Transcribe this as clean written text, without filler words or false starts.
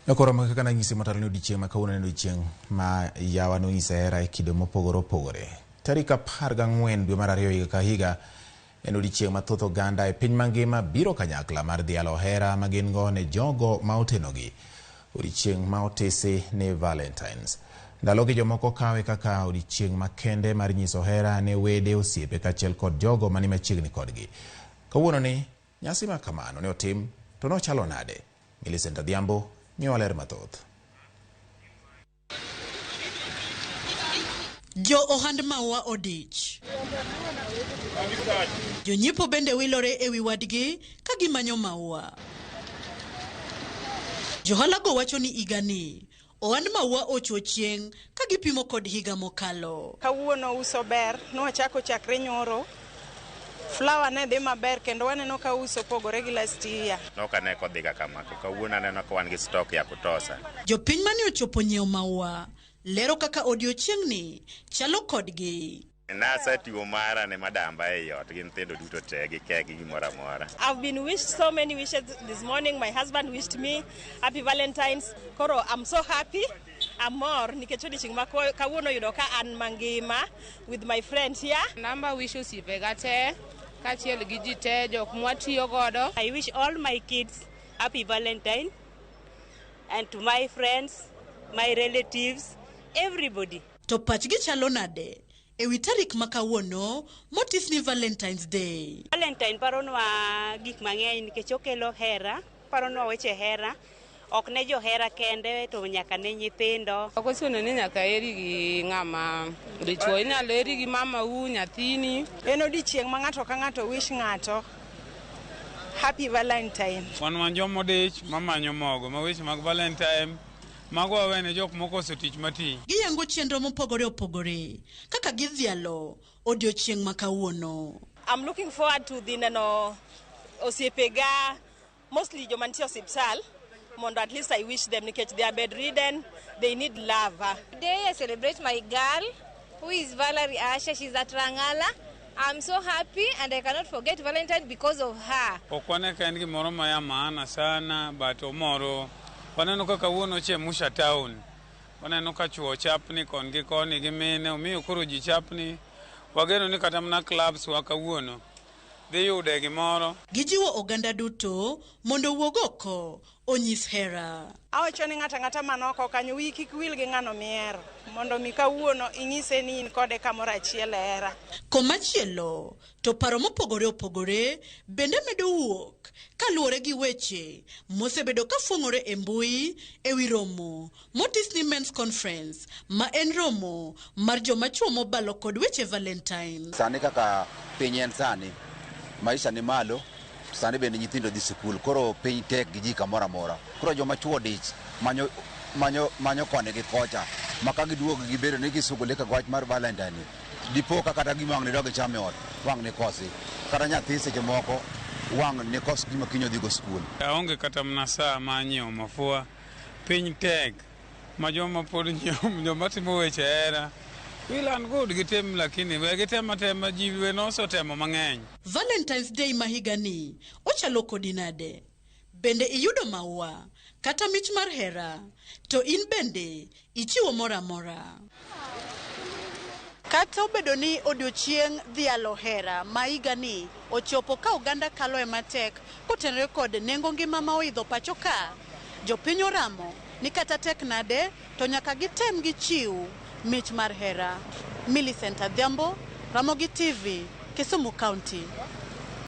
Yakora makaka Nyasi matarani odichieng' makawuono en odichieng' ma yawa nonyisa hera e kido mopogore opogore. Tarik 14 dwe mar ariyo higa ka higa en odichieng' mathoth oganda e piny mangima biro kanyakla mar dhialo hera ma gin go ne jogo ma otenogi. Odichieng' ma otisi ne Valentines. Ndalogi jomoko kawe kaka odichieng' makende mar nyiso hera ne wede, osiepe kaachiel kod jogo mani machiegni kodgi. Kawuono ni nyasi ma kamano ne otim to nochalo nade? Millicent Adhiambo miyowa ler mathoth. Jo ohand maua odich. Jonyiepo bende wilore ewi wadgi ka gimanyo maua. Johalago wacho ni igani ohand maua ocho chieng' ka gipimo kod higa mokalo. Kawuono uso ber, nochako chakre nyoro. Flower ne dhi maber kendo waneno ka uso pogore gi last year. Noka ne kodhiga kamako. Kawuono aneno ka wan gi stock ya kutosha. Jopiny mane ochopo nyiewo maua lero kaka odiochieng'ni chalo kodgi. Nasetiwo mara ne madamba e ot gi nyithindo duto te gi kek gi gimoro amora. I've been wished so many wishes this morning. My husband wished me happy Valentines. Koro I'm so happy. Amor nikech odiochieng' ma kawuono yudo ka an mangima with my friends here. Number wishes ipegate kachiel gi ji te jok mwatiyo godo. I wish all my kids happy Valentine, and to my friends, my relatives, everybody. To pachgi chalo nade ewi tarik ma kawuono motis ni Valentine's Day. Valentine paronwa gik mang'eny nikech okelo hera, paronwa weche hera. Ok ne jo hera kende to nyaka ne nyithindo. Ok ochuno ni nyaka eri gi ng'ama dichuo, inyalo eri gi mama u nyathini. En odiochieng' ma ng'ato ka ng'ato wish ng'ato happy Valentine. Wan jomo dich mamanyo mogo ma wish mag Valentine mago awene jok moko osotich mati. Giyango chenro mopogore opogore kaka gidhialo odiochieng' ma kawuono. I'm looking forward to the osiepega, mostly jomantie osiptal. Mondo at least I wish them nikech they are bedridden, they need love. Today I celebrate my girl who is Valerie Asha. She's at Rangala. I'm so happy and I cannot forget Valentine because of her. Okwane ka en gimoro ma ya maana sana but omoro. Waneno ka kawuono chemusha town. Waneno ka chuo chapni kon gi koni gi mine omiyo koro ji chapni. Wageno ni kata mna clubs wa kawuono dhi yude gimoro. Gijiwo oganda duto mondo wuog oko onyis hera. Awacho ni ng'ata manoko kanyo wi kik wil gi ng'ano miero mondo mi kawuono inyise ni in kode kamoro achiel hera. Komachielo to paro mopogore opogore bende medo wuok kaluwore gi weche mosebedo ka fuong'ore e mbui ewi romo motis ni Men's Conference ma en romo mar joma chuo mobalo kod weche Valentine. Sani kaka piny en sani maisha ni malo, sani bende nyithindo dhi sikul, koro piny tek gi ji kamoro amora. Koro joma chuo dich manyo kone gi kocha maka giduogo gibedo ni gisugole ka gwach mar Valentine. Dipo ka kata gimang' ni dogi chame ot wang' ni kosi kata nyathi seche moko wang' ni kos gima kinyo dhi go skul. Aonge kata mna saa ma nyiewo mafua, piny tek ma joma pod nyiewo joma timo weche hera. Will and good gitem lakini we gitema ji we no so temo mang'eny. Valentine's Day mahigani ochalo kodi nade? Bende iyudo maua kata mich mar hera? To in bende ichiwo mora mora? Kata obedo ni odiochieng' dhialo hera mahigani ochopo ka oganda kalo e matek kotenore kod nengo ngima ma oidho pacho ka, jopiny oramo ni kata tek nade to nyaka gitem gichiw mich mar hera. Millicent Adhiambo, Ramogi TV, Kisumu County.